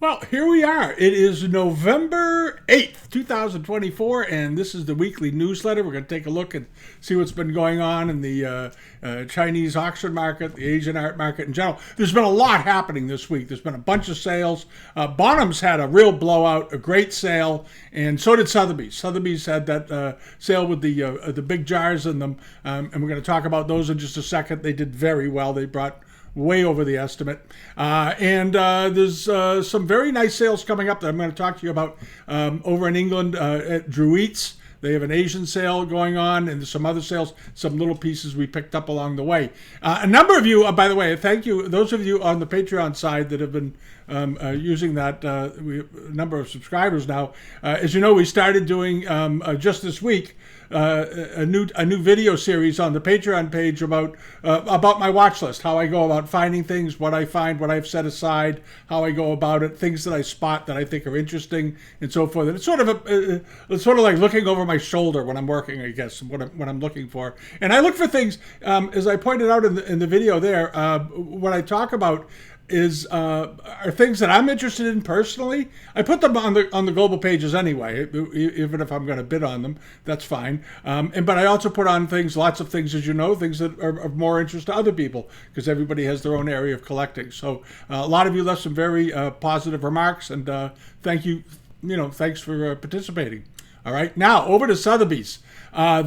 Well, here we are. It is November 8th, 2024, and this is the weekly newsletter. We're going to take a look and see what's been going on in the Chinese auction market, the Asian art market in general. There's been a lot happening this week. There's been a bunch of sales. Bonhams had a real blowout, a great sale, and so did Sotheby's. Sotheby's had that sale with the big jars in them, and we're going to talk about those in just a second. They did very well. They brought way over the estimate. And there's some very nice sales coming up that I'm going to talk to you about over in England at Dreweatts. They have an Asian sale going on, and there's some other sales, some little pieces we picked up along the way. A number of you, by the way, thank you, those of you on the Patreon side that have been using that, we have a number of subscribers now. As you know, we started doing just this week a new video series on the Patreon page about my watch list, how I go about finding things, what I find, what I've set aside, how I go about it, things that I spot that I think are interesting, and so forth. And it's sort of like looking over my shoulder when I'm working, I guess, what I'm looking for. And I look for things, as I pointed out in the video there, what I talk about are things that I'm interested in personally. I put them on the global pages anyway, even if I'm going to bid on them, that's fine. But I also put on lots of things, as you know, things that are of more interest to other people, because everybody has their own area of collecting. So a lot of you left some very positive remarks, and thank you. Thanks for participating. All right, now over to Sotheby's. Here are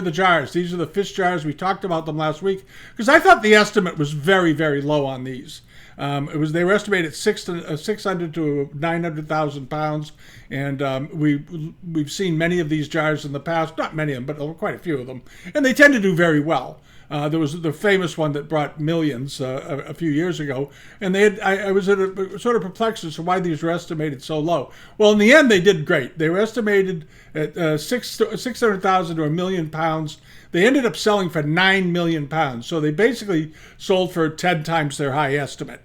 the jars. These are the fish jars. We talked about them last week because I thought the estimate was very, very low on these. They were estimated at 600 to 900,000 pounds, and we've seen many of these jars in the past. Not many of them, but quite a few of them, and they tend to do very well. There was the famous one that brought millions a few years ago, and I was sort of perplexed as to why these were estimated so low. Well, in the end, they did great. They were estimated at 600,000 to £1 million. They ended up selling for £9 million. So they basically sold for 10 times their high estimate,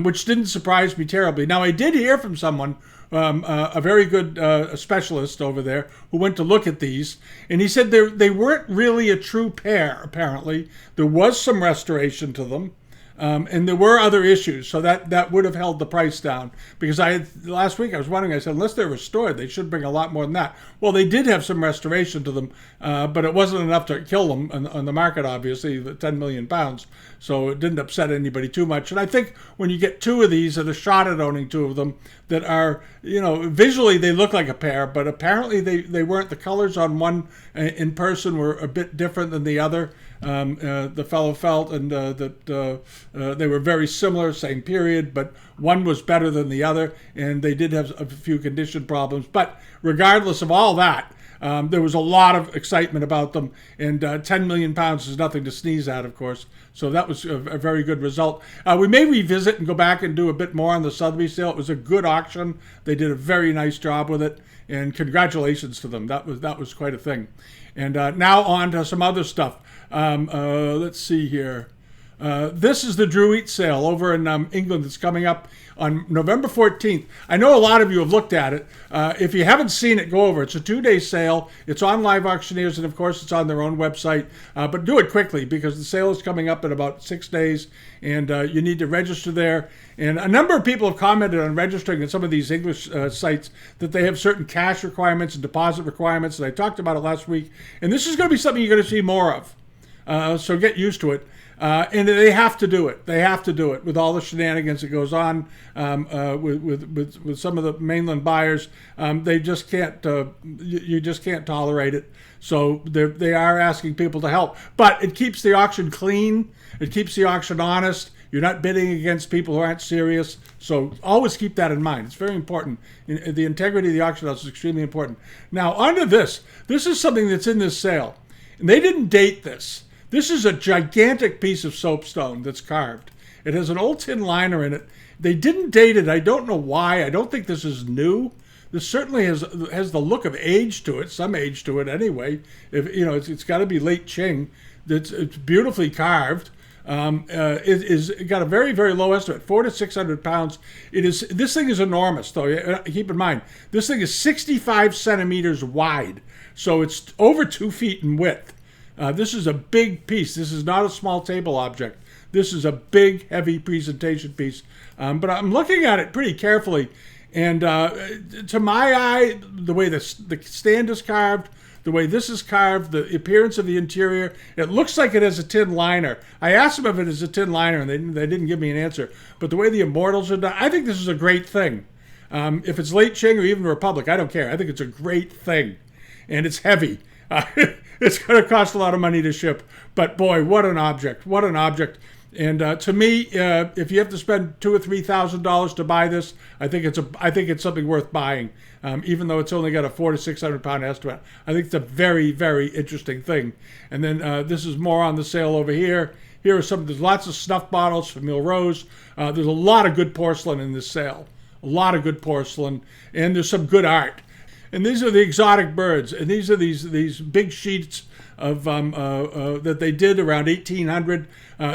which didn't surprise me terribly. Now, I did hear from someone, a very good specialist over there, who went to look at these, and he said they weren't really a true pair, apparently. There was some restoration to them. And there were other issues, so that would have held the price down. Because last week I was wondering, I said, unless they're restored, they should bring a lot more than that. Well, they did have some restoration to them, but it wasn't enough to kill them on the market, obviously, the 10 million pounds. So it didn't upset anybody too much. And I think when you get two of these that are shot at owning two of them that are, visually they look like a pair, but apparently they weren't. The colors on one in person were a bit different than the other. The fellow felt, and that they were very similar, same period, but one was better than the other, and they did have a few condition problems. But regardless of all that, there was a lot of excitement about them, and 10 million pounds is nothing to sneeze at, of course. So that was a very good result. We may revisit and go back and do a bit more on the Sotheby sale. It was a good auction. They did a very nice job with it, and congratulations to them. That was quite a thing. And now on to some other stuff. Let's see here. This is the Dreweatts sale over in England that's coming up on November 14th. I know a lot of you have looked at it. If you haven't seen it, go over. It's a 2-day sale. It's on Live Auctioneers, and of course it's on their own website. But do it quickly because the sale is coming up in about 6 days, and you need to register there. And a number of people have commented on registering in some of these English sites that they have certain cash requirements and deposit requirements, and I talked about it last week. And this is going to be something you're going to see more of. So get used to it. And they have to do it. They have to do it with all the shenanigans that goes on with some of the mainland buyers. They just can't. You just can't tolerate it. So they are asking people to help. But it keeps the auction clean. It keeps the auction honest. You're not bidding against people who aren't serious. So always keep that in mind. It's very important. The integrity of the auction house is extremely important. Now, onto this. This is something that's in this sale. And they didn't date this. This is a gigantic piece of soapstone that's carved. It has an old tin liner in it. They didn't date it. I don't know why. I don't think this is new. This certainly has the look of age to it, some age to it anyway. It's got to be late Qing. It's beautifully carved. It got a very, very low estimate, 400 to 600 pounds. This thing is enormous, though. Keep in mind, this thing is 65 centimeters wide, so it's over 2 feet in width. This is a big piece. This is not a small table object. This is a big, heavy presentation piece. But I'm looking at it pretty carefully. And to my eye, the way the stand is carved, the way this is carved, the appearance of the interior, it looks like it has a tin liner. I asked them if it is a tin liner, and they didn't give me an answer. But the way the immortals are done, I think this is a great thing. If it's late Qing or even Republic, I don't care. I think it's a great thing. And it's heavy. It's going to cost a lot of money to ship. But boy, what an object. What an object. And to me, if you have to spend $2,000 or $3,000 to buy this, I think it's something worth buying. Even though it's only got a 400 to 600 pound estimate, I think it's a very, very interesting thing. And then this is more on the sale over here. Here are there's lots of snuff bottles from Milrose. There's a lot of good porcelain in this sale. A lot of good porcelain, and there's some good art. And these are the exotic birds, and these are these big sheets of that they did around 1800.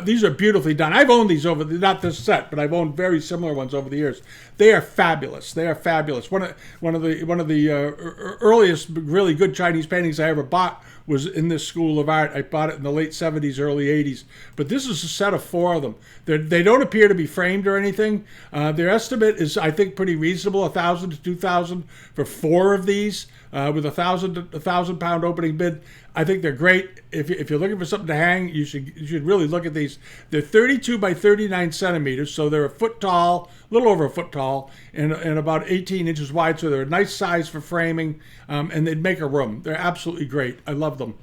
These are beautifully done. I've owned these not this set, but I've owned very similar ones over the years. They are fabulous. They are fabulous. One of the earliest really good Chinese paintings I ever bought was in this school of art. I bought it in the late 70s, early 80s. But this is a set of 4 of them. They don't appear to be framed or anything. Their estimate is, I think, pretty reasonable, $1,000 to $2,000 for 4 of these, with a 1,000 pound opening bid. I think they're great. If you're looking for something to hang, you should really look at these. They're 32 by 39 centimeters, so they're a foot tall, a little over a foot tall, and about 18 inches wide. So they're a nice size for framing, and they'd make a room. They're absolutely great. I love them.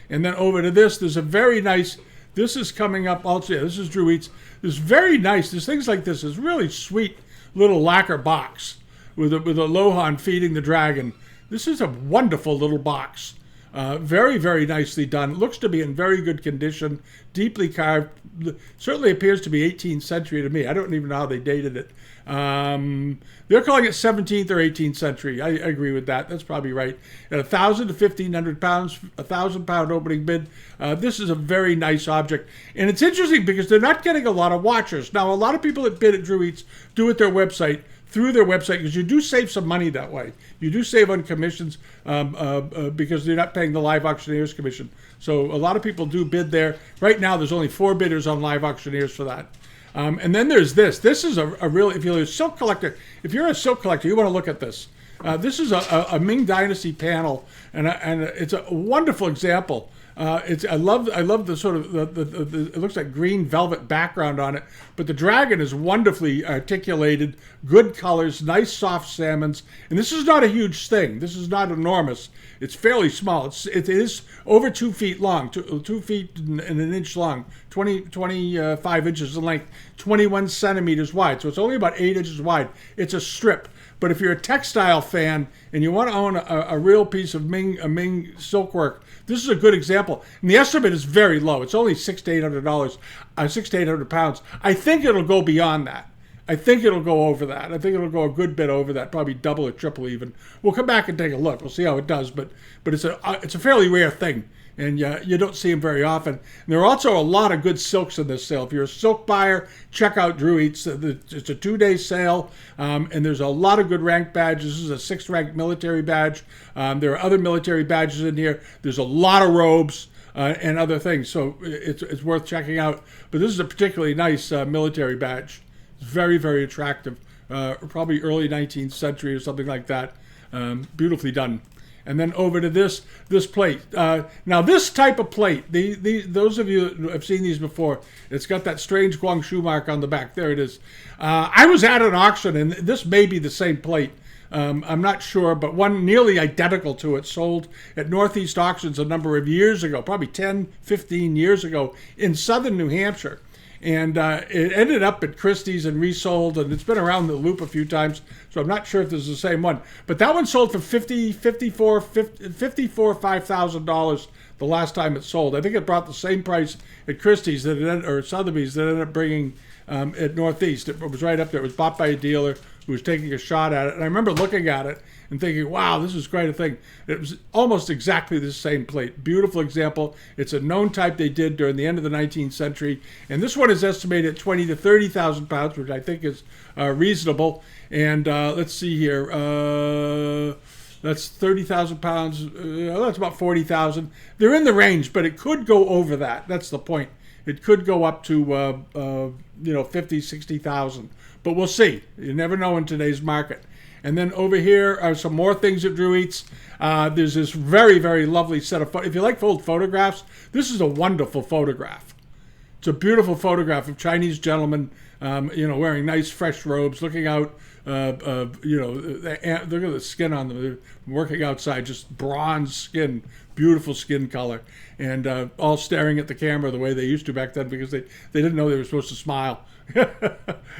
And then over to this, there's a very nice. This is coming up also. Yeah, this is Dreweatts. This is very nice. There's things like this. This really sweet little lacquer box with a Lohan feeding the dragon. This is a wonderful little box. Very, very nicely done. It looks to be in very good condition, deeply carved. Certainly appears to be 18th century to me. I don't even know how they dated it. They're calling it 17th or 18th century. I agree with that. That's probably right. At 1,000 to 1,500 pounds, 1,000 pound opening bid. This is a very nice object. And it's interesting because they're not getting a lot of watchers. Now, a lot of people that bid at Dreweatts do it through their website, because you do save some money that way. You do save on commissions because you're not paying the live auctioneers commission. So a lot of people do bid there. Right now, there's only 4 bidders on live auctioneers for that. And then there's this. This is a real, if you're a silk collector, you want to look at this. This is a Ming Dynasty panel, and it's a wonderful example. I love the sort of the it looks like green velvet background on it, but the dragon is wonderfully articulated, good colors, nice soft salmons, and this is not a huge thing. This is not enormous. It's fairly small. It is over 2 feet long, 2 feet and an inch long, 25 inches in length, 21 centimeters wide. So it's only about 8 inches wide. It's a strip. But if you're a textile fan and you want to own a real piece of Ming silkwork, this is a good example. And the estimate is very low. It's only $600 to $800, $600 to 800 pounds. I think it'll go beyond that. I think it'll go over that. I think it'll go a good bit over that, probably double or triple even. We'll come back and take a look. We'll see how it does. But it's a fairly rare thing, and you don't see them very often. And there are also a lot of good silks in this sale. If you're a silk buyer, check out Dreweatts. It's a 2-day sale, and there's a lot of good rank badges. This is a 6th rank military badge. There are other military badges in here. There's a lot of robes and other things, so it's worth checking out. But this is a particularly nice military badge. It's very, very attractive. Probably early 19th century or something like that. Beautifully done. And then over to this plate. Now this type of plate, those of you who have seen these before, it's got that strange Guangzhou mark on the back. There it is. I was at an auction, and this may be the same plate. I'm not sure, but one nearly identical to it sold at Northeast Auctions a number of years ago, probably 10, 15 years ago in southern New Hampshire. And it ended up at Christie's and resold, and it's been around the loop a few times, so I'm not sure if this is the same one. But that one sold for $5,000 the last time it sold. I think it brought the same price at Christie's or Sotheby's that ended up bringing at Northeast. It was right up there. It was bought by a dealer who was taking a shot at it. And I remember looking at it and thinking, wow, this is quite a thing. It was almost exactly the same plate. Beautiful example. It's a known type they did during the end of the 19th century. And this one is estimated at 20 to 30,000 pounds, which I think is reasonable. And let's see here. That's 30,000 pounds. That's about 40,000. They're in the range, but it could go over that. That's the point. It could go up to 50, 60,000, but we'll see. You never know in today's market. And then over here are some more things at Dreweatts. There's this very, very lovely set of if you like old photographs, this is a wonderful photograph. It's a beautiful photograph of Chinese gentlemen, wearing nice fresh robes, looking out. Look at the skin on them. They're working outside, just bronze skin, beautiful skin color, and all staring at the camera the way they used to back then because they didn't know they were supposed to smile.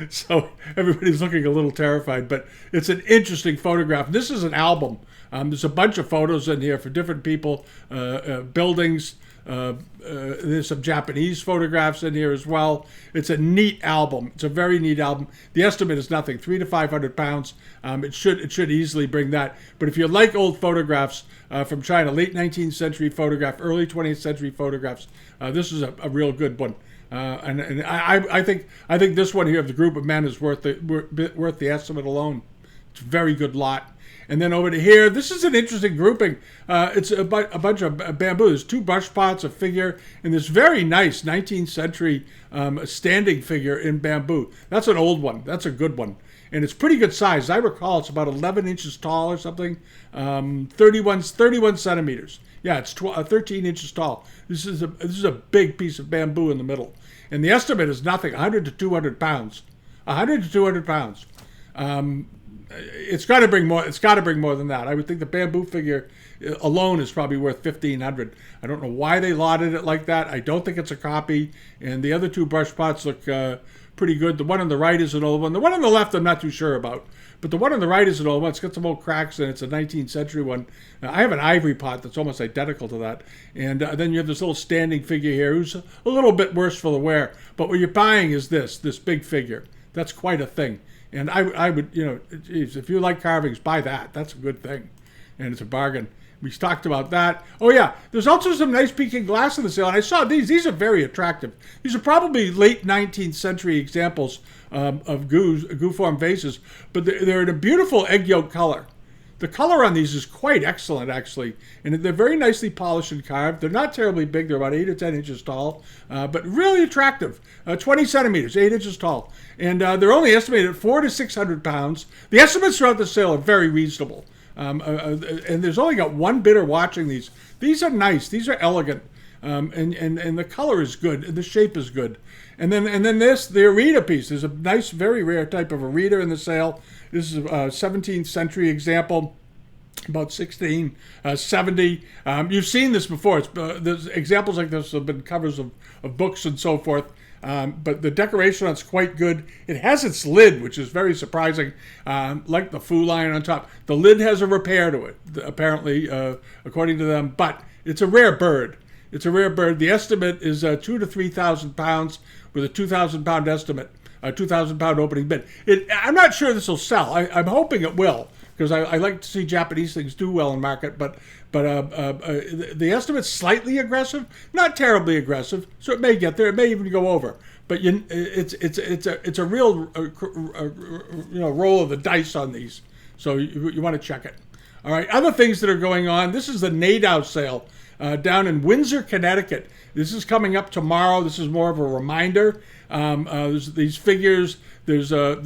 So everybody's looking a little terrified, but it's an interesting photograph. This is an album. There's a bunch of photos in here for different people, buildings. There's some Japanese photographs in here as well. It's a neat album. It's a very neat album. The estimate is nothing, 300 to 500 pounds. It should easily bring that. But if you like old photographs from China, late 19th century photograph, early 20th century photographs, this is a real good one. And I think this one here of the group of men is worth the estimate alone. It's a very good lot. And then over to here, this is an interesting grouping. It's a bunch of bamboo. There's 2 brush pots, a figure, and this very nice 19th century standing figure in bamboo. That's an old one. That's a good one. And it's pretty good size. As I recall, it's about 11 inches tall or something, 31 centimeters. Yeah, it's 13 inches tall. This is a big piece of bamboo in the middle. And the estimate is nothing, 100 to 200 pounds. 100 to 200 pounds. It's got to bring more. It's got to bring more than that. I would think the bamboo figure alone is probably worth 1,500. I don't know why they lotted it like that. I don't think it's a copy. And the other 2 brush pots look pretty good. The one on the right is an old one. The one on the left I'm not too sure about. But the one on the right is an old one. It's got some old cracks and it's a 19th century one. I have an ivory pot that's almost identical to that. And then you have this little standing figure here who's a little bit worse for the wear. But what you're buying is this big figure. That's quite a thing. And I would, geez, if you like carvings, buy that. That's a good thing. And it's a bargain. We talked about that. Oh, yeah. There's also some nice peking glass in the sale. And I saw these. These are very attractive. These are probably late 19th century examples of goo form vases. But they're in a beautiful egg yolk color. The color on these is quite excellent, actually. And they're very nicely polished and carved. They're not terribly big. They're about 8 or 10 inches tall, but really attractive. 20 centimeters, 8 inches tall. And they're only estimated at 400 to 600 pounds. The estimates throughout the sale are very reasonable. And there's only got one bidder watching these. These are nice. These are elegant. And the color is good. And the shape is good. And then the Arita piece. There's a nice, very rare type of Arita in the sale. This is a 17th century example, about 1670. You've seen this before. There's examples like this have been covers of books and so forth. But the decoration on it's quite good. It has its lid, which is very surprising, like the Fu Lion on top. The lid has a repair to it, apparently, according to them. But it's a rare bird. It's a rare bird. The estimate is 2,000 to 3,000 pounds with a 2,000 pound estimate. A 2,000 pound opening bid. I'm not sure this will sell. I'm hoping it will because I like to see Japanese things do well in market. But the estimate's slightly aggressive, not terribly aggressive, so it may get there. It may even go over. But it's a real roll of the dice on these. So you want to check it. All right. Other things that are going on. This is the Nadow sale down in Windsor, Connecticut. This is coming up tomorrow. This is more of a reminder. There's these figures. There's a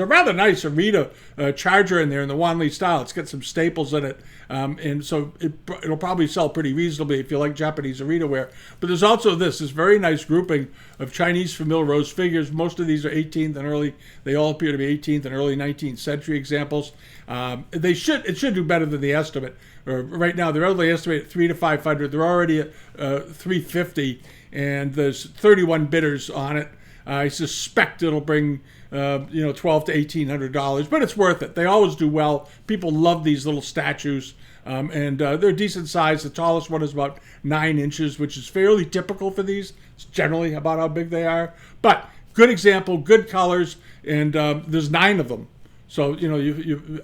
rather nice Arita charger in there in the Wanli style. It's got some staples in it, and so it'll probably sell pretty reasonably if you like Japanese Arita ware. But there's also this very nice grouping of Chinese famille rose figures. Most of these are 18th and early. They all appear to be 18th and early 19th century examples. It should do better than the estimate. Right now, they're only estimated at 300 to 500. They're already at 350, and there's 31 bidders on it. I suspect it'll bring $1,200 to $1,800, but it's worth it. They always do well. People love these little statues, and they're decent size. The tallest one is about 9 inches, which is fairly typical for these. It's generally about how big they are. But good example, good colors, and there's 9 of them. So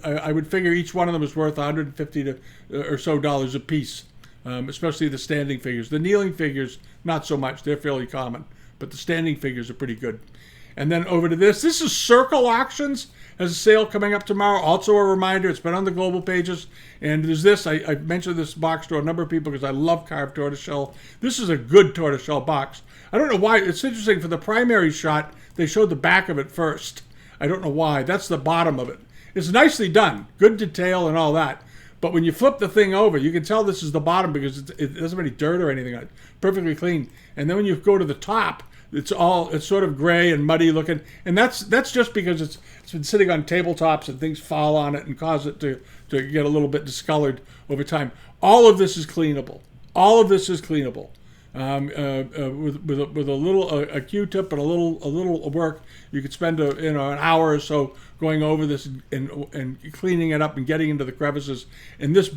I would figure each one of them is worth $150 or so a piece, especially the standing figures. The kneeling figures, not so much. They're fairly common. But the standing figures are pretty good. And then over to this. This is Circle Auctions. Has a sale coming up tomorrow. Also a reminder, it's been on the global pages. And there's this. I mentioned this box to a number of people because I love carved tortoiseshell. This is a good tortoiseshell box. I don't know why. It's interesting. For the primary shot, they showed the back of it first. I don't know why. That's the bottom of it. It's nicely done. Good detail and all that. But when you flip the thing over, you can tell this is the bottom because it doesn't have any dirt or anything on it. Perfectly clean. And then when you go to the top, it's sort of gray and muddy looking. And that's just because it's been sitting on tabletops and things fall on it and cause it to get a little bit discolored over time. All of this is cleanable. All of this is cleanable. With a little Q-tip and a little work, you could spend an hour or so going over this and cleaning it up and getting into the crevices. And this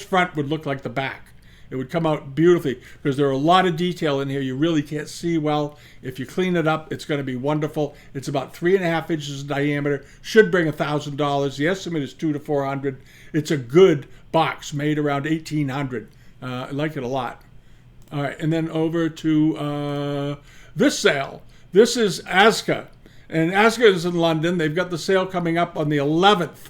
front would look like the back. It would come out beautifully because there are a lot of detail in here you really can't see well. If you clean it up, it's going to be wonderful. It's about 3.5 inches in diameter. Should bring $1,000. The estimate is $200 to $400. It's a good box made around 1800. I like it a lot. All right, and then over to this sale. This is Asca. And Asca is in London. They've got the sale coming up on the 11th.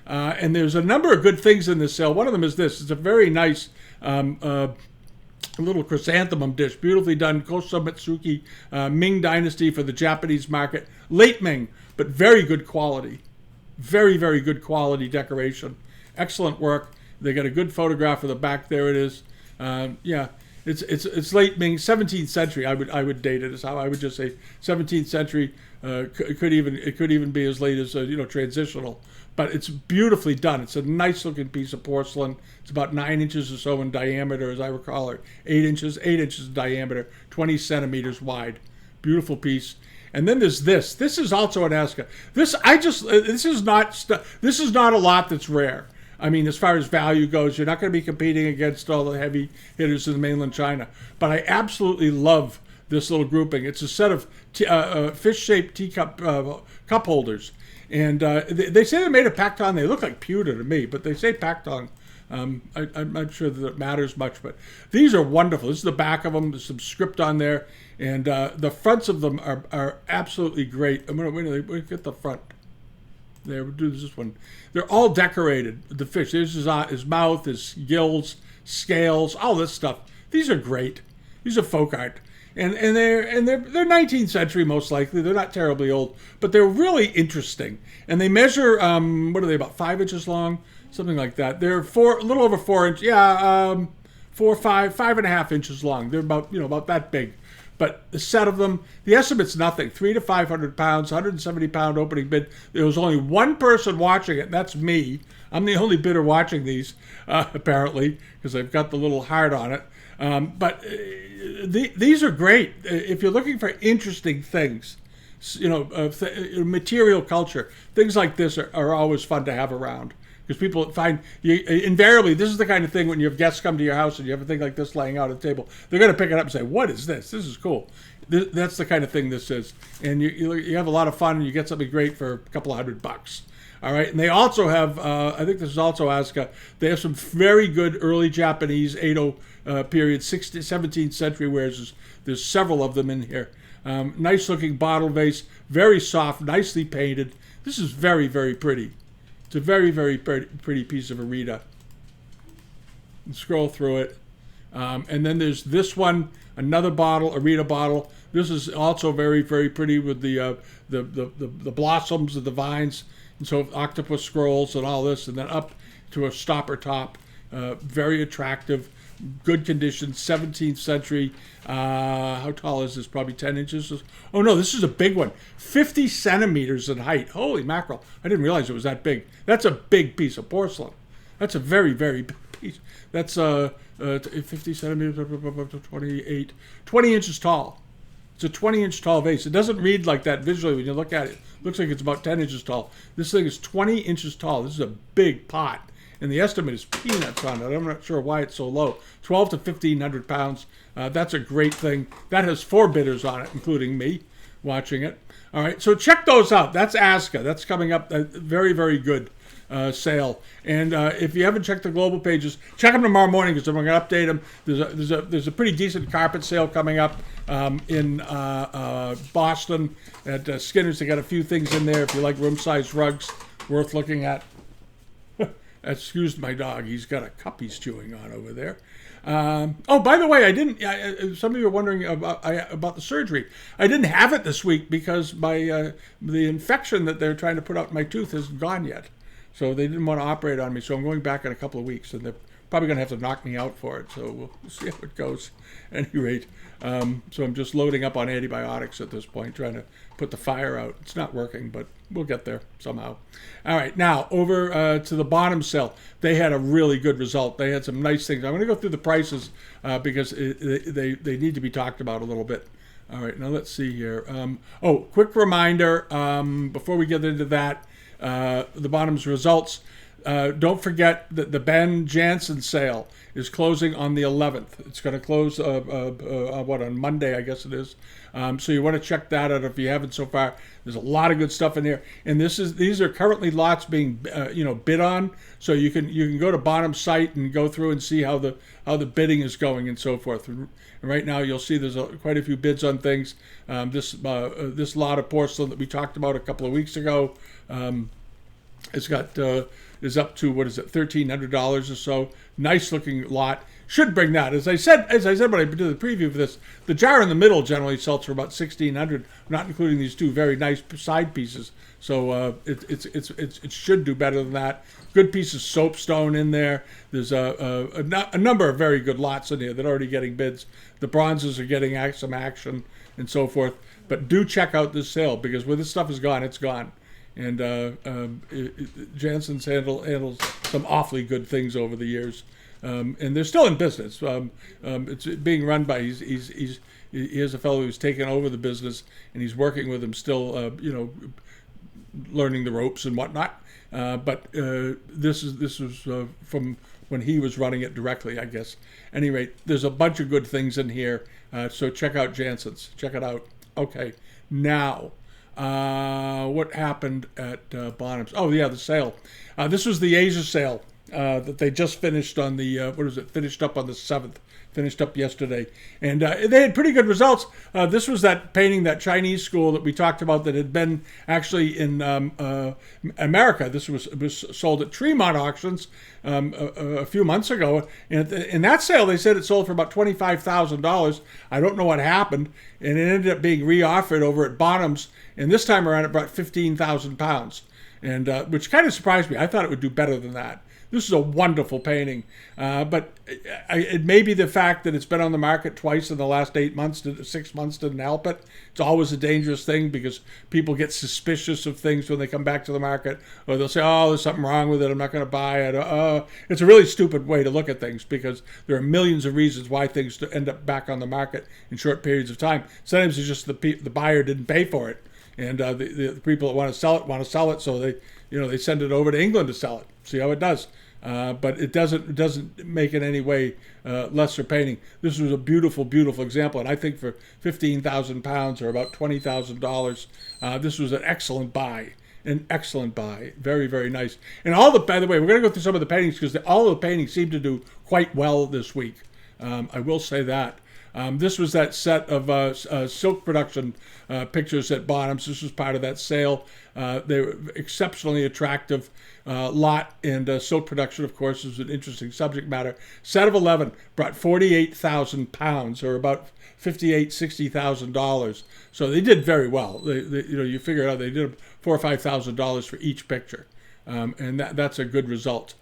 And there's a number of good things in this sale. One of them is this. It's a very nice little chrysanthemum dish. Beautifully done. Koso Mitsuki, Ming Dynasty for the Japanese market. Late Ming, but very good quality. Very, very good quality decoration. Excellent work. They got a good photograph of the back. There it is. Yeah. It's late Ming, 17th century. I would date it as how I would just say 17th century. It could even be as late as transitional, but it's beautifully done. It's a nice looking piece of porcelain. It's about 9 inches or so in diameter, as I recall, or 8 inches in diameter, 20 centimeters wide. Beautiful piece. And then there's this. This is also an Asca. This is not a lot that's rare. I mean, as far as value goes, you're not going to be competing against all the heavy hitters in mainland China. But I absolutely love this little grouping. It's a set of fish-shaped teacup cup holders. And they say they're made of Pacton. They look like pewter to me, but they say Pacton. I'm not sure that it matters much, but these are wonderful. This is the back of them. There's some script on there. And the fronts of them are absolutely great. I'm going to get the front. There, we'll do this one. They're all decorated. The fish. There's his mouth, his gills, scales, all this stuff. These are great. These are folk art, and they're 19th century most likely. They're not terribly old, but they're really interesting. And they measure what are they, about 5 inches long, something like that. They're a little over 4 inches. Yeah, 5.5 inches long. They're about that big. But the set of them, the estimate's nothing. 300 to 500 pounds, 170 pound opening bid. There was only one person watching it, and that's me. I'm the only bidder watching these, apparently, because I've got the little heart on it. But these are great. If you're looking for interesting things, material culture, things like this are always fun to have around. Because people find, invariably, this is the kind of thing when you have guests come to your house and you have a thing like this laying out at the table, they're going to pick it up and say, what is this? This is cool. That's the kind of thing this is. And you have a lot of fun and you get something great for a couple of $100. All right. And they also have, I think this is also Asca, they have some very good early Japanese Edo period, 17th century wares. There's several of them in here. Nice looking bottle vase, very soft, nicely painted. This is very, very pretty. It's a very, very pretty piece of Arita. Scroll through it. And then there's this one, another bottle, Arita bottle. This is also very, very pretty with the blossoms of the vines. And so octopus scrolls and all this. And then up to a stopper top. Very attractive. Good condition, 17th century. How tall is this? Probably 10 inches. Oh no, this is a big one. 50 centimeters in height. Holy mackerel. I didn't realize it was that big. That's a big piece of porcelain. That's a very, very big piece. That's 50 centimeters, 20 inches tall. It's a 20-inch tall vase. It doesn't read like that visually when you look at it. It looks like it's about 10 inches tall. This thing is 20 inches tall. This is a big pot. And the estimate is peanuts on it. I'm not sure why it's so low. 12 to 1,500 pounds. That's a great thing. That has 4 bidders on it, including me watching it. All right, so check those out. That's Asca. That's coming up. Very, very good. sale. And if you haven't checked the global pages, check them tomorrow morning because I'm going to update them. There's a pretty decent carpet sale coming up in Boston at Skinner's. They got a few things in there if you like room-sized rugs, worth looking at. Excuse my dog. He's got a cup he's chewing on over there. Oh, by the way, I didn't. Some of you are wondering about the surgery. I didn't have it this week because the infection that they're trying to put out in my tooth isn't gone yet. So they didn't want to operate on me. So I'm going back in a couple of weeks, and they're probably going to have to knock me out for it. So we'll see how it goes. At any rate, so I'm just loading up on antibiotics at this point, trying to put the fire out. It's not working, but we'll get there somehow. All right, now over to the Bonhams sale. They had a really good result. They had some nice things. I'm going to go through the prices because they need to be talked about a little bit. All right, now let's see here. Quick reminder before we get into that, the Bonhams results. Don't forget that the Janssens sale is closing on the 11th. It's going to close on Monday, I guess it is. So you want to check that out if you haven't so far. There's a lot of good stuff in there, and these are currently lots being bid on. So you can go to Bonham's site and go through and see how the bidding is going and so forth. And right now you'll see there's quite a few bids on things. This lot of porcelain that we talked about a couple of weeks ago. Is up to $1,300 or so. Nice looking lot. Should bring that. As I said when I did the preview for this, the jar in the middle generally sells for about $1,600, not including these two very nice side pieces. So it should do better than that. Good piece of soapstone in there. There's a number of very good lots in here that are already getting bids. The bronzes are getting some action and so forth. But do check out this sale because when this stuff is gone, it's gone. And Janssens handles some awfully good things over the years, and they're still in business. It's being run by he has a fellow who's taken over the business, and he's working with him still, learning the ropes and whatnot. But this was from when he was running it directly, I guess. At any rate, there's a bunch of good things in here, so check out Janssens. Check it out. Okay, now. What happened at Bonhams? Oh, yeah, the sale. This was the Asia sale that they just finished on the, finished up on the 7th. Finished up yesterday. And they had pretty good results. This was that painting, that Chinese school that we talked about that had been actually in America. This was sold at Tremont Auctions a few months ago. And in that sale, they said it sold for about $25,000. I don't know what happened. And it ended up being reoffered over at Bonhams. And this time around, it brought 15,000 pounds. And which kind of surprised me. I thought it would do better than that. This is a wonderful painting, but it may be the fact that it's been on the market twice in the last 6 months didn't help it. It's always a dangerous thing because people get suspicious of things when they come back to the market, or they'll say, oh, there's something wrong with it, I'm not going to buy it. It's a really stupid way to look at things because there are millions of reasons why things end up back on the market in short periods of time. Sometimes it's just the buyer didn't pay for it, and the people that want to sell it, so they send it over to England to sell it. See how it does. But it doesn't make it any way lesser painting. This was a beautiful, beautiful example, and I think for 15,000 pounds or about $20,000, this was an excellent buy. Very, very nice. And by the way, we're going to go through some of the paintings because all of the paintings seem to do quite well this week. I will say that. This was that set of silk production pictures at Bonhams. This was part of that sale. They were exceptionally attractive lot, and silk production, of course, is an interesting subject matter. Set of 11 brought 48,000 pounds, or about $60,000. So they did very well. You figure out they did $4,000 or $5,000 for each picture, and that's a good result.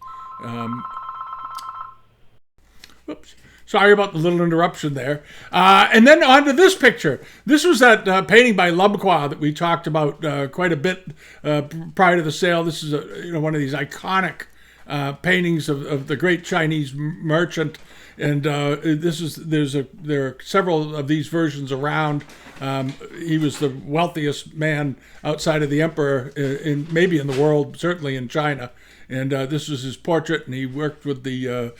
Whoops. Sorry about the little interruption there. And then on to this picture. This was that painting by Lubbock that we talked about quite a bit prior to the sale. This is one of these iconic paintings of the great Chinese merchant. And there are several of these versions around. He was the wealthiest man outside of the emperor, maybe in the world, certainly in China. And this was his portrait, and he worked with the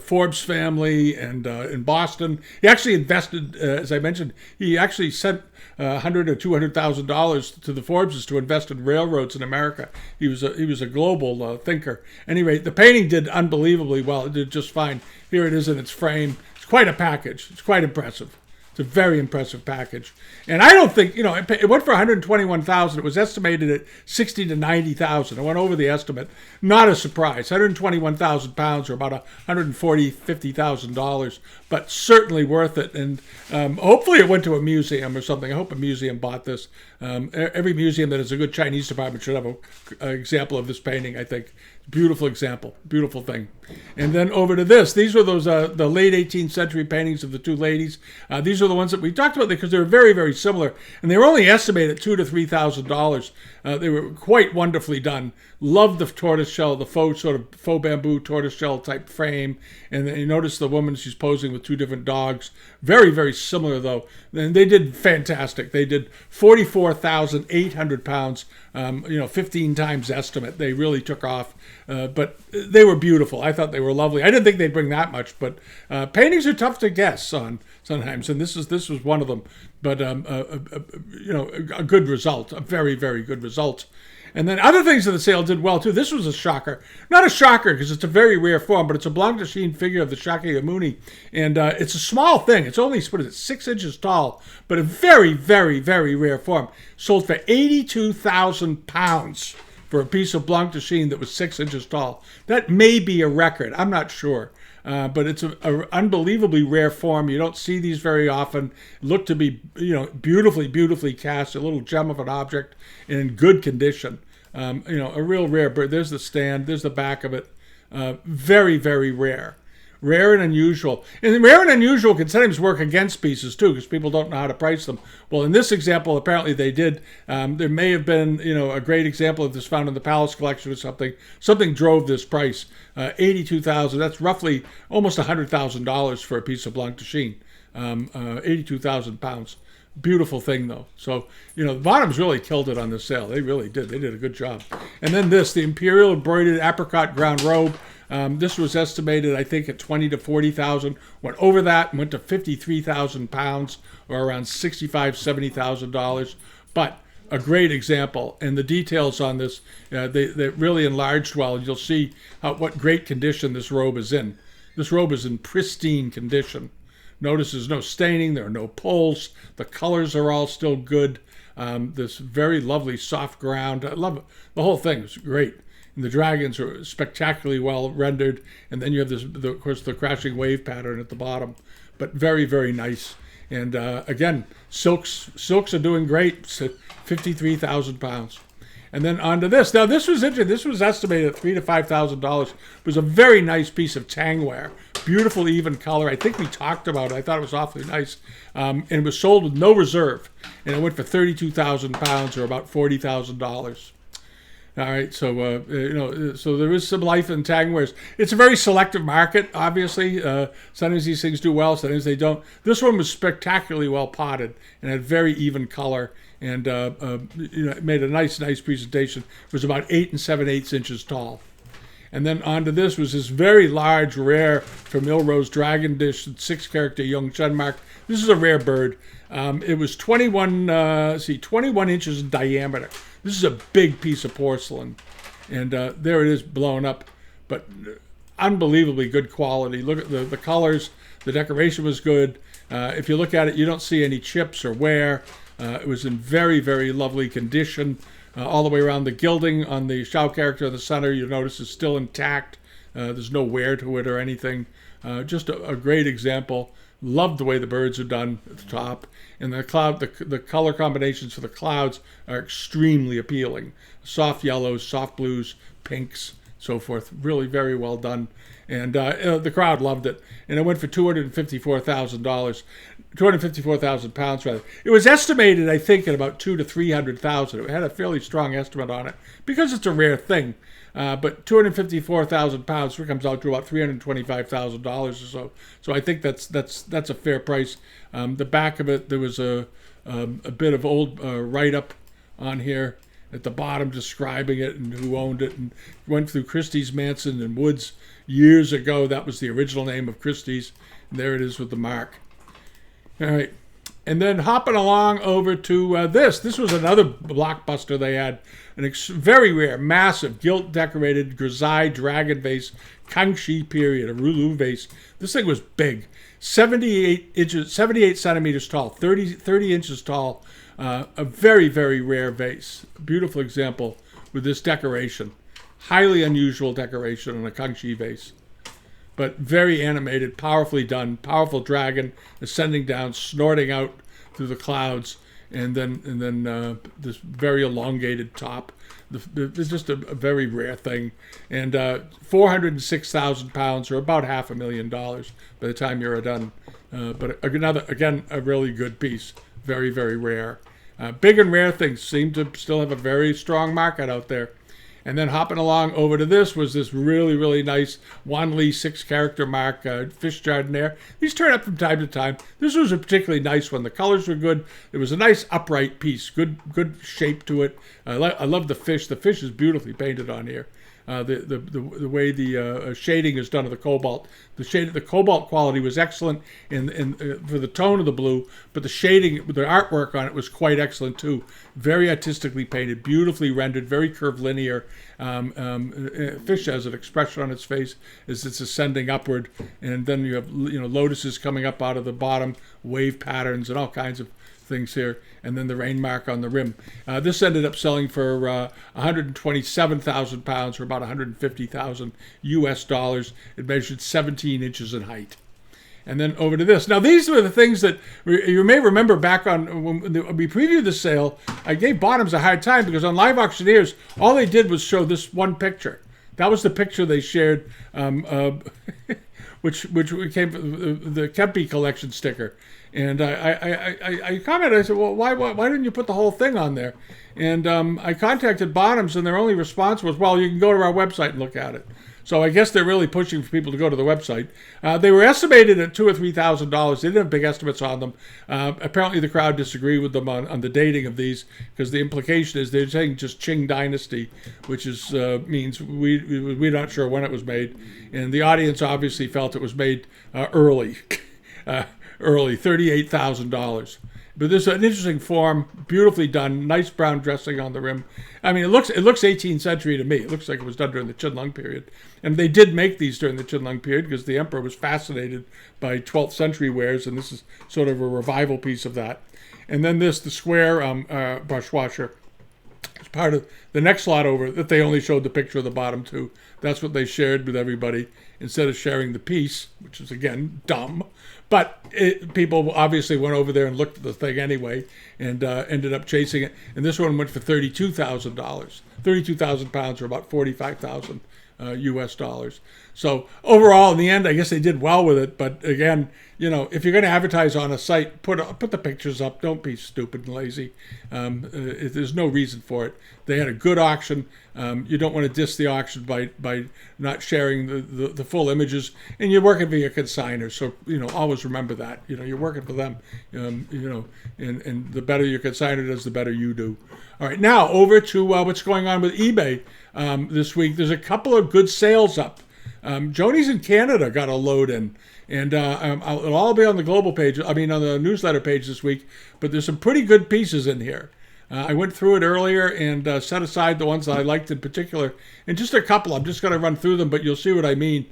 Forbes family and in Boston. He actually invested, as I mentioned, he actually sent $100,000 or $200,000 to the Forbeses to invest in railroads in America. He was a global thinker. Anyway, the painting did unbelievably well. It did just fine. Here it is in its frame. It's quite a package. It's quite impressive. It's a very impressive package. And I don't think, it went for $121,000. It was estimated at $60,000 to $90,000. I went over the estimate. Not a surprise. £121,000 or about $50,000, but certainly worth it. And hopefully it went to a museum or something. I hope a museum bought this. Every museum that has a good Chinese department should have an example of this painting, I think. Beautiful example. Beautiful thing. And then over to this. These were those the late 18th century paintings of the two ladies. These are the ones that we talked about because they were very, very similar. And they were only estimated at $2,000 to $3,000. They were quite wonderfully done. Loved the tortoiseshell, the faux bamboo tortoiseshell type frame. And then you notice the woman, she's posing with two different dogs. Very, very similar though. And they did fantastic. They did 44,800 pounds. 15 times estimate. They really took off, but they were beautiful. I thought they were lovely. I didn't think they'd bring that much, but paintings are tough to guess on sometimes, and this was one of them. But a good result, a very, very good result. And then other things in the sale did well too. This was a shocker. Not a shocker because it's a very rare form, but it's a Blanc de Chine figure of the Shakyamuni. And it's a small thing. It's only, 6 inches tall, but a very, very, very rare form. Sold for 82,000 pounds for a piece of Blanc de Chine that was 6 inches tall. That may be a record. I'm not sure. But it's an unbelievably rare form. You don't see these very often. Look to be, beautifully, beautifully cast, a little gem of an object and in good condition. A real rare bird. There's the stand. There's the back of it. Very, very rare. Rare and unusual. And rare and unusual can sometimes work against pieces too, because people don't know how to price them. Well, in this example, apparently they did. There may have been, a great example of this found in the Palace collection or something. Something drove this price. $82,000. That's roughly almost $100,000 for a piece of Blanc de Chine. 82,000 pounds. Beautiful thing though. So, the Bonhams really killed it on this sale. They really did. They did a good job. And then this, the Imperial embroidered apricot ground robe. This was estimated, I think, at $20,000 to $40,000. Went over that and went to 53,000 pounds, or around $65,000 to $70,000. But a great example, and the details on this, they really enlarged well. You'll see what great condition this robe is in. This robe is in pristine condition. Notice there's no staining, there are no pulls. The colors are all still good. This very lovely soft ground. I love it. The whole thing is great. And the dragons are spectacularly well rendered. And then you have this, of course, the crashing wave pattern at the bottom. But very, very nice. And again, silks are doing great. 53,000 pounds. And then onto this. Now this was interesting. This was estimated at $3,000 to $5,000. It was a very nice piece of tangware. Beautiful even color. I think we talked about it. I thought it was awfully nice. And it was sold with no reserve. And it went for 32,000 pounds or about $40,000. All right, so so there is some life in tangwares. It's a very selective market, obviously. Sometimes these things do well, sometimes they don't. This one was spectacularly well potted and had very even color, and it made a nice presentation. It was about 8 7/8 inches tall. And then onto this was this very large, rare from Milrose dragon dish, 6-character young Chunmark. This is a rare bird. It was 21 inches in diameter. This is a big piece of porcelain. And there it is blown up. But unbelievably good quality. Look at the colors. The decoration was good. If you look at it, you don't see any chips or wear. It was in very, very lovely condition. All the way around. The gilding on the Shao character in the center, you notice, is still intact. There's no wear to it or anything. Just a great example. Love the way the birds are done at the top. And the color combinations for the clouds are extremely appealing. Soft yellows, soft blues, pinks, so forth. Really very well done. And the crowd loved it. And it went for $254,000. 254,000 pounds, rather. It was estimated, I think, at about $200,000 to $300,000. It had a fairly strong estimate on it because it's a rare thing. But 254,000 pounds comes out to about $325,000 or so. So I think that's a fair price. The back of it, there was a bit of old write-up on here. at the bottom describing it and who owned it, and went through Christie's, Manson, and Woods years ago. That was the original name of Christie's. And there it is with the mark. All right. And then hopping along over to this. This was another blockbuster they had. Very rare, massive, gilt-decorated grisaille dragon vase, Kangxi period, a Rulu vase. This thing was big. 78 centimeters tall, 30 inches tall. A very, very rare vase. Beautiful example with this decoration. Highly unusual decoration on a Kangxi vase. But very animated, powerfully done. Powerful dragon ascending down, snorting out through the clouds, and then this very elongated top. It's just a very rare thing. And 406,000 pounds, or about $500,000 by the time you're done. But again, a really good piece. Very, very rare. Big and rare things seem to still have a very strong market out there. And then hopping along over to this was this really, really nice Wan Li 6-character mark fish jardiniere. These turn up from time to time. This was a particularly nice one. The colors were good. It was a nice upright piece, good shape to it. I love the fish. The fish is beautifully painted on here. The way the shading is done of the cobalt. The cobalt quality was excellent for the tone of the blue, but the shading, the artwork on it was quite excellent too. Very artistically painted, beautifully rendered, very curvilinear. Fish has an expression on its face as it's ascending upward, and then you have lotuses coming up out of the bottom, wave patterns, and all kinds of things here, and then the rain mark on the rim. This ended up selling for 127,000 pounds, or about 150,000 US dollars. It measured 17 inches in height. And then over to this. Now, these were the things that you may remember back on when we previewed the sale. I gave Bonhams a hard time because on Live Auctioneers, all they did was show this one picture. That was the picture they shared, which came from the Kempe collection sticker. And I commented, I said, well, why didn't you put the whole thing on there? And I contacted Bonhams, and their only response was, well, you can go to our website and look at it. So I guess they're really pushing for people to go to the website. They were estimated at $2,000 or $3,000. They didn't have big estimates on them. Apparently the crowd disagreed with them on the dating of these, because the implication is they're saying just Qing Dynasty, which is means we're not sure when it was made. And the audience obviously felt it was made early, $38,000. But this is an interesting form, beautifully done, nice brown dressing on the rim. I mean, it looks 18th century to me. It looks like it was done during the Qianlong period. And they did make these during the Qianlong period because the emperor was fascinated by 12th century wares, and this is sort of a revival piece of that. And then the square brush washer. It's part of the next lot over that they only showed the picture of the bottom two. That's what they shared with everybody instead of sharing the piece, which is, again, dumb. But people obviously went over there and looked at the thing anyway and ended up chasing it. And this one went for $32,000. 32,000 pounds, or about 45,000 US dollars. So overall, in the end, I guess they did well with it. But again, if you're going to advertise on a site, put the pictures up. Don't be stupid and lazy. There's no reason for it. They had a good auction. You don't want to diss the auction by not sharing the full images. And you're working for your consigners, so always remember that. You're working for them. And the better your consignor does, the better you do. All right, now over to what's going on with eBay this week. There's a couple of good sales up. Joni's in Canada got a load in, and it'll all be on the global page. I mean, on the newsletter page this week. But there's some pretty good pieces in here. I went through it earlier and set aside the ones that I liked in particular, and just a couple. I'm just going to run through them, but you'll see what I mean.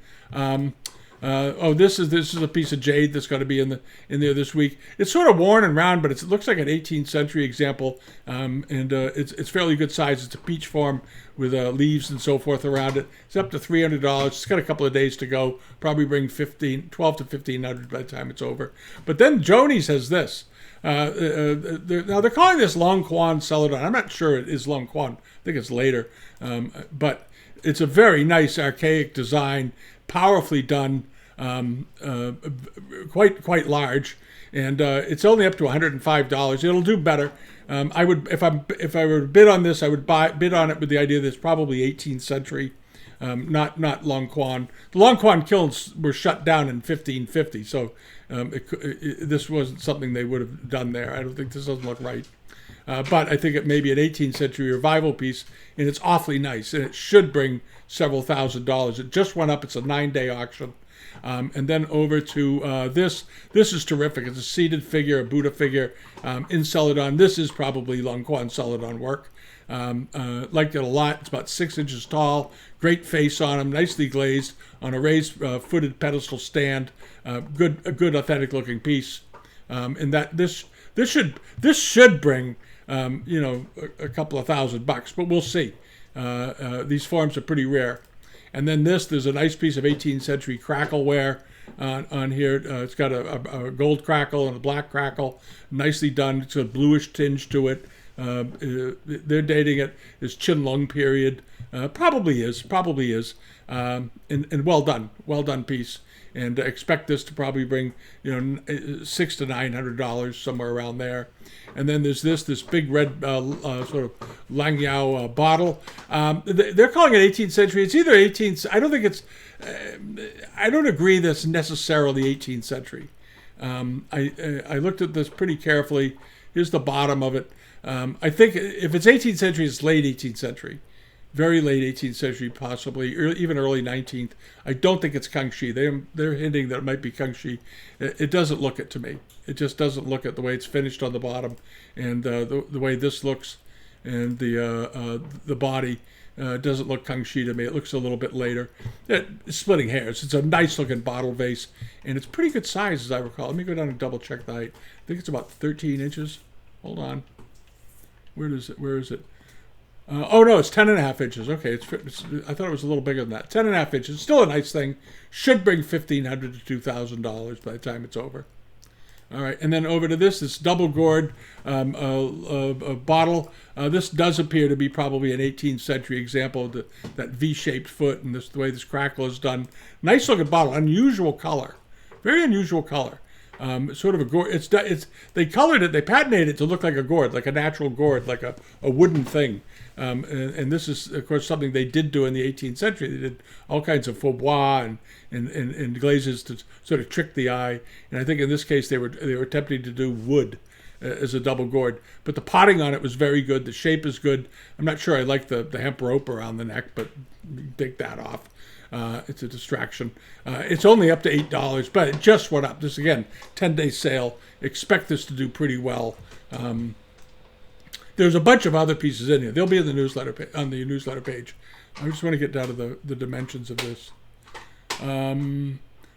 This is a piece of jade that's going to be in there this week. It's sort of worn and round, but it looks like an 18th century example, and it's fairly good size. It's a peach form with leaves and so forth around it. It's up to $300. It's got a couple of days to go. Probably bring $12 to $1,500 by the time it's over. But then Joni's has this. Now they're calling this Long Quan Celadon. I'm not sure it is Long Quan. I think it's later, but it's a very nice archaic design, powerfully done, quite large, and it's only up to $105. It'll do better. I would, if I were to bid on this, I would bid on it with the idea that it's probably 18th century, not Long Quan. The Long Quan kilns were shut down in 1550, so this wasn't something they would have done there. I don't think this doesn't look right. But I think it may be an 18th century revival piece, and it's awfully nice, and it should bring several $1,000s. It just went up. It's a 9-day auction. And then over to this. This is terrific. It's a seated figure, a Buddha figure in Celadon. This is probably Longquan Celadon work. Liked it a lot. It's about 6 inches tall. Great face on him, nicely glazed on a raised footed pedestal stand. A good authentic looking piece. And that this should bring a couple of $1,000, but we'll see. These forms are pretty rare. And then there's a nice piece of 18th century crackleware on here. It's got a gold crackle and a black crackle, nicely done. It's a bluish tinge to it. They're dating it as Qianlong period. Probably is. And well done piece. And expect this to probably bring $600 to $900, somewhere around there. And then there's this big red sort of Langyao bottle. They're calling it 18th century. It's either 18th. I don't think it's. I don't agree that's necessarily 18th century. I looked at this pretty carefully. Here's the bottom of it. I think if it's 18th century, it's late 18th century. Very late 18th century, possibly, even early 19th. I don't think it's Kangxi. They're hinting that it might be Kangxi. It doesn't look it to me. It just doesn't look it the way it's finished on the bottom, and the way this looks, and the body doesn't look Kangxi to me. It looks a little bit later. Splitting hairs. It's a nice looking bottle vase, and it's pretty good size as I recall. Let me go down and double check the height. I think it's about 13 inches. Hold on. Where is it? Oh no, it's 10.5 inches. Okay, I thought it was a little bigger than that. 10.5 inches. Still a nice thing. Should bring $1,500 to $2,000 by the time it's over. All right, and then over to this double gourd bottle. This does appear to be probably an 18th century example of that V-shaped foot, and the way this crackle is done. Nice looking bottle. Unusual color. Very unusual color. Sort of a gourd. They colored it. They patinated it to look like a gourd, like a natural gourd, like a wooden thing. And this is, of course, something they did do in the 18th century. They did all kinds of faux bois and glazes to sort of trick the eye. And I think in this case they were attempting to do wood as a double gourd. But the potting on it was very good. The shape is good. I'm not sure I like the hemp rope around the neck, but take that off. It's a distraction. It's only up to $8, but it just went up. This, again, 10-day sale. Expect this to do pretty well. There's a bunch of other pieces in here. They'll be in the newsletter on the newsletter page. I just want to get down to the dimensions of this.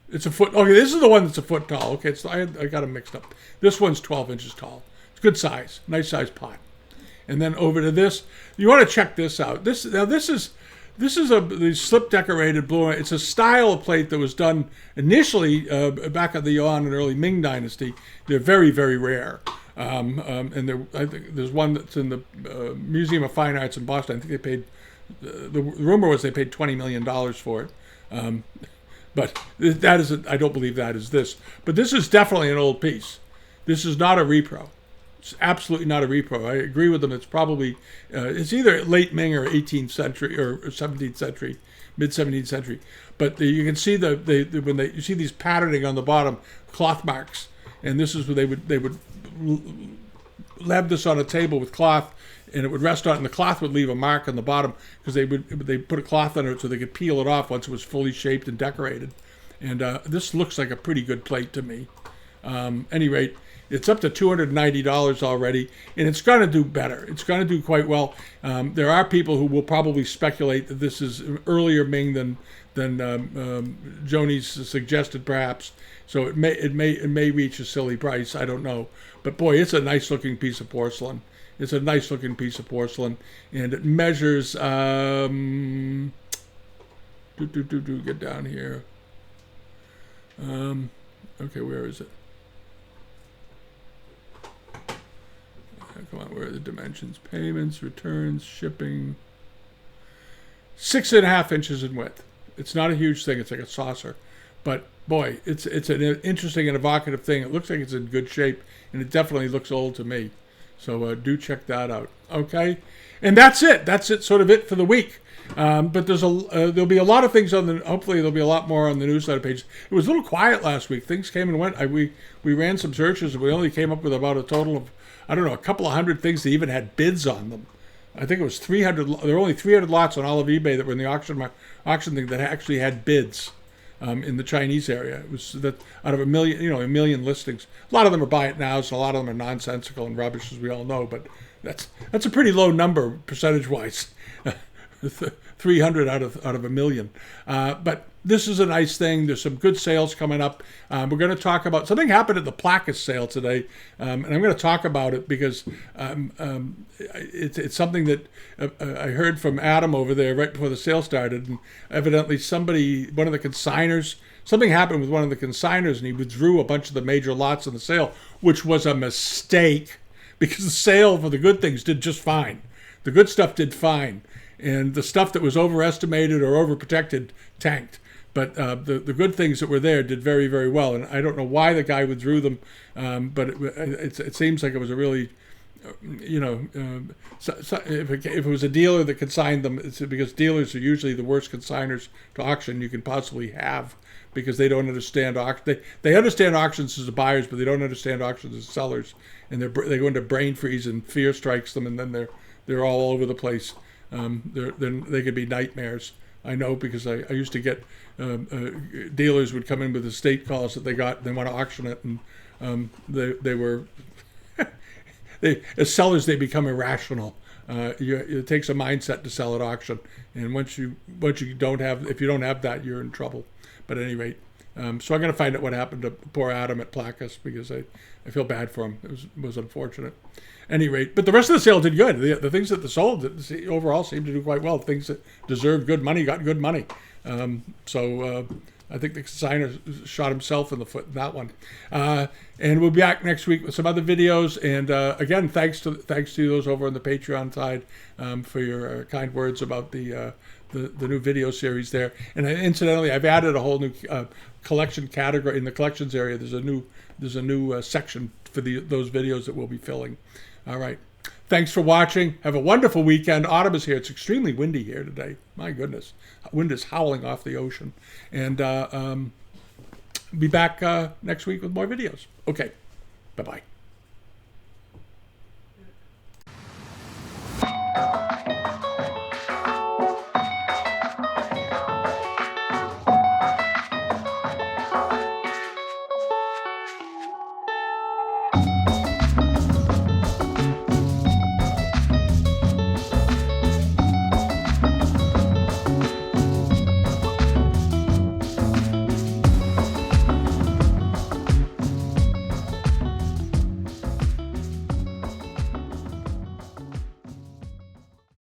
It's a foot. Okay, this is the one that's a foot tall. Okay, I got them mixed up. This one's 12 inches tall. It's good size, nice size pot. And then over to this. You want to check this out. This is the slip decorated blue. It's a style of plate that was done initially back at the Yuan and early Ming dynasty. They're very, very rare. And I think there's one that's in the Museum of Fine Arts in Boston. I think they paid. The rumor was they paid $20 million for it. But that isn't. I don't believe that is this. But this is definitely an old piece. This is not a repro. It's absolutely not a repro. I agree with them. It's probably it's either late Ming or 18th century or 17th century, mid 17th century. But you can see you see these patterning on the bottom, cloth marks, and this is where they would lab this on a table with cloth, and it would rest on it, and the cloth would leave a mark on the bottom because they put a cloth under it so they could peel it off once it was fully shaped and decorated. And this looks like a pretty good plate to me. Any rate, it's up to $290 already, and it's going to do better. It's going to do quite well. There are people who will probably speculate that this is earlier Ming than Joni's suggested, perhaps. So it may reach a silly price. I don't know, but boy, it's a nice looking piece of porcelain. It's a nice looking piece of porcelain, and it measures. Get down here. Okay, where is it? Come on, where are the dimensions? Payments, returns, shipping. 6.5 inches in width. It's not a huge thing. It's like a saucer. But boy, it's an interesting and evocative thing. It looks like it's in good shape, and it definitely looks old to me. So do check that out. Okay? And that's it. That's it, sort of it for the week. But there'll be a lot of things on the. Hopefully, there'll be a lot more on the newsletter page. It was a little quiet last week. Things came and went. We ran some searches, and we only came up with about a total of, I don't know, a couple of hundred things that even had bids on them. I think it was 300. There were only 300 lots on all of eBay that were in the auction thing that actually had bids. In the Chinese area, it was that out of a million listings. A lot of them are buy it nows, and a lot of them are nonsensical and rubbish, as we all know. But that's a pretty low number percentage-wise, 300 out of a million. But this is a nice thing. There's some good sales coming up. We're going to talk about something happened at the Placa sale today, and I'm going to talk about it because it's something that I heard from Adam over there right before the sale started. And evidently, one of the consigners, something happened with one of the consigners, and he withdrew a bunch of the major lots in the sale, which was a mistake because the sale for the good things did just fine. The good stuff did fine, and the stuff that was overestimated or overprotected tanked. But the good things that were there did very, very well. And I don't know why the guy withdrew them, but it seems like it was a really, if it was a dealer that consigned them, it's because dealers are usually the worst consigners to auction you can possibly have because they don't understand auction. They understand auctions as buyers, but they don't understand auctions as sellers. And they go into brain freeze and fear strikes them, and then they're all over the place. They could be nightmares. I know because I used to get dealers would come in with estate calls that they got and they want to auction it, and they were as sellers they become irrational. It takes a mindset to sell at auction, and once you don't have, if you don't have that, you're in trouble. But at any rate, so I'm going to find out what happened to poor Adam at Placas because I feel bad for him. It was unfortunate. Any rate, but the rest of the sale did good. The things that sold overall seemed to do quite well. Things that deserved good money got good money. So I think the consignor shot himself in the foot in that one. And we'll be back next week with some other videos. And again, thanks to those over on the Patreon side for your kind words about the new video series there. And incidentally, I've added a whole new collection category in the collections area. There's a new section for those videos that we'll be filling. All right. Thanks for watching. Have a wonderful weekend. Autumn is here. It's extremely windy here today. My goodness. Wind is howling off the ocean. And be back next week with more videos. Okay. Bye-bye.